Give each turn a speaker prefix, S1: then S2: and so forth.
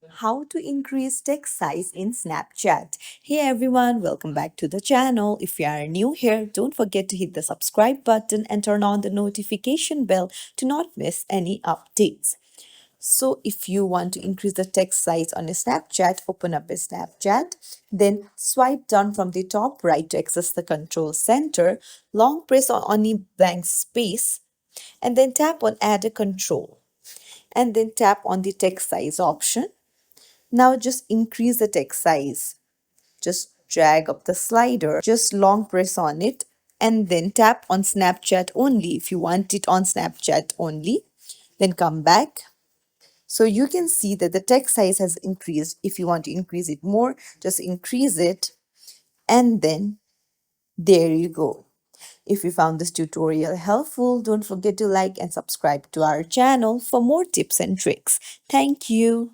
S1: How to increase text size in Snapchat. Hey everyone, welcome back to the channel. If you are new here, don't forget to hit the subscribe button and turn on the notification bell to not miss any updates. So if you want to increase the text size on a Snapchat, open up a Snapchat, then swipe down from the top right to access the control center, long press on any blank space, and then tap on add a control, and then tap on the text size option. Now just increase the text size. Just drag up the slider, just long press on it, and then tap on Snapchat only if you want it on Snapchat only. Then come back. So you can see that the text size has increased. If you want to increase it more, just increase it, and then there you go. If you found this tutorial helpful, don't forget to like and subscribe to our channel for more tips and tricks. Thank you.